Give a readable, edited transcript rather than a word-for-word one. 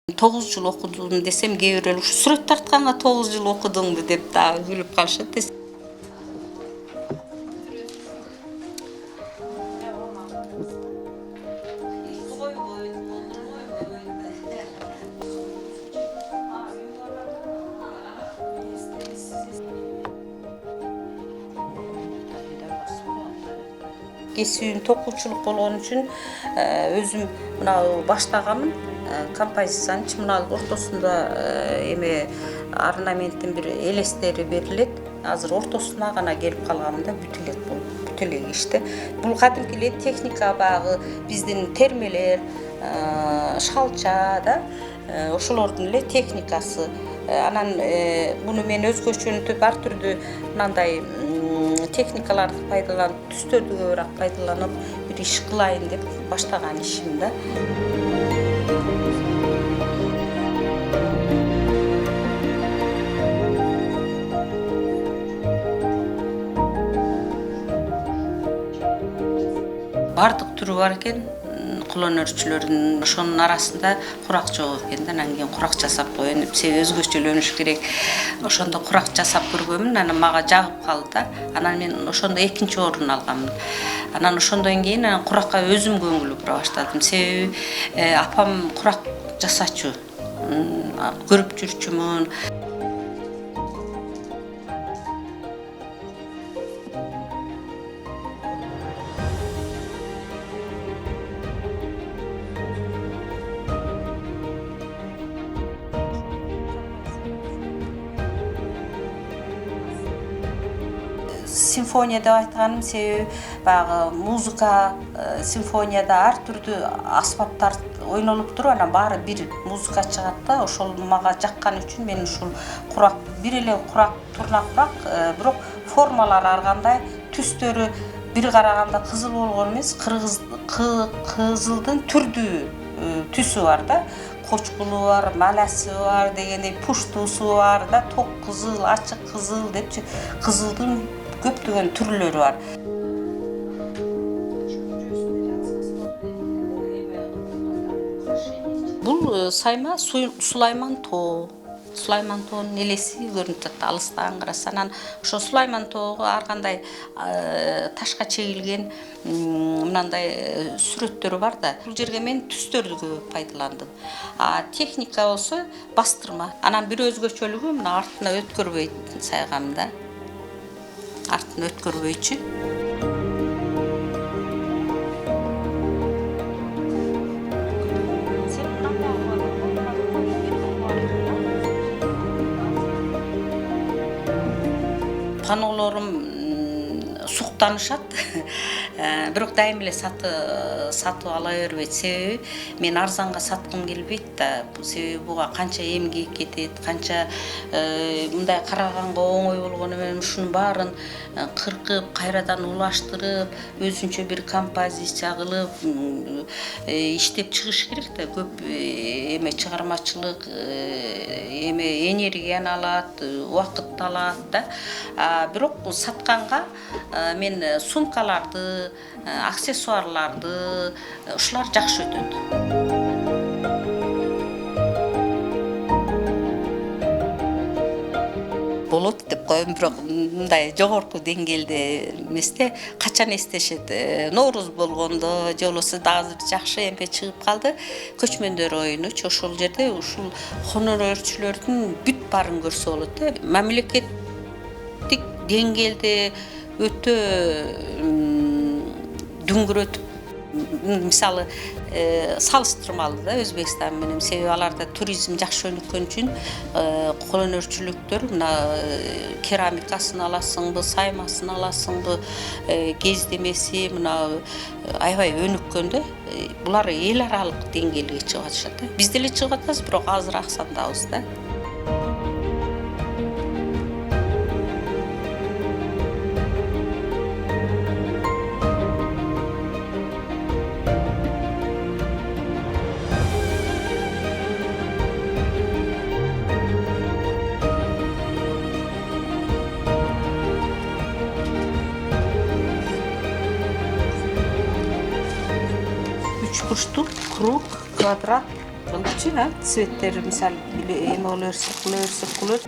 9 жыл окудум десем, кээ бирөө ушу сүрөт тартканга 9 жыл окудуңду деп дагы күлүп калышат. Кесибим токуучулук болгон үчүн өзүм мына баштаганмын. Композициянычы мына ортосунда эме орнаменттин бир элестери берилет. Азыр ортосуна гана келип калганмын да, бүт эле иште. Бул кадимки эле техника багы биздин термелер, шалча да, ошолордун эле техникасы. Анан буну мен өзгөчөнүтүп ар түрдүү мындай техникаларды пайдаланып, түстөрдү көбүрөөк пайдаланып, бир иш кылайын деп баштаган ишим да. Бардык түрү бар экен, кулон өрчүлөрүнүн, ошонун арасында курак жок экен да, анан кийин курак жасап коеюн деп, себеби өзгөчөлөнүш керек. Ошондо курак жасап көргөнмүн, анан мага жагып калды да. Анан мен ошондо экинчи орун алганмын. Анан ошондон кийин куракка өзүм көңүл бура баштадым. Себеби апам курак жасачу, көрүп жүрчүмүн. Симфония деп айтканым себеби баягы музыка, симфонияда ар түрдүү аспаптар ойнолуп туруп, анан баары бир музыка чыгат да. Ошол мага жаккан үчүн мен ушул курак, бир эле курак, турна курак, бирок формалары ар кандай, түстөрү бир караганда кызыл болгон эмес, кызылдын түрдүү түсү бар да. Кочкулу бар, маласы бар дегендей, пуштуусу бар да, ток кызыл, ачык кызыл депчи, кызылдын көптөгөн түрлөрү бар. Бул сайма Сулайман тоо. Сулайман тоонун элеси көрүнүп жатат алыстан караса. Анан ошо Сулайман тоого ар кандай ташка чегилген мынандай сүрөттөрү бар да. Бул жерге мен түстөрдү көп пайдаландым. Техника болсо бастырма. Анан бир өзгөчөлүгү мына артына өткөрбөй сайгам да. Артын өткөрбөйчү. Панолорум суктанышат. Бирок дайым эле сатып ала бербейт. Себеби мен арзанга саткым келбейт да. Себеби буга канча эмгек кетет, канча мындай караганга оңой болгону менен ушунун баарын кыркып, кайрадан улаштырып, өзүнчө бир композиция кылып иштеп чыгыш керек да. Көп эме чыгармачылык, эме энергияны алат, убакытты алат да. Бирок сатканга мен сумкаларды, аксессуарларды, ушулар жакшы өтөт. Болот деп коем, бирок мындай жогорку деңгээлде эместе, качан эстешет, Нооруз болгондо же болбосо дагы жакшы эмне чыгып калды, көчмөндөр оюнучу, ошол жерде ушул конор өрчүлөрдүн бүт баарын көрсө болот да. Мамлекеттик деңгээлде өтө дүңгүрөтүп, мисалы салыштырмалуу да Өзбекстан менен. Себеби аларда туризм жакшы өнүккөн үчүн колон өрчүлүктөр, мына керамикасын аласыңбы, саймасын аласыңбы, кездемеси мына аябай өнүккөн да. Булар эл аралык деңгээлге чыгып атышат да. Биз деле чыгып атабыз, бирок азыраак сандабыз да. Üç burçlu, kruг, квадрат, kılıççı ha. Svetleri misal eме olur, sıkılır.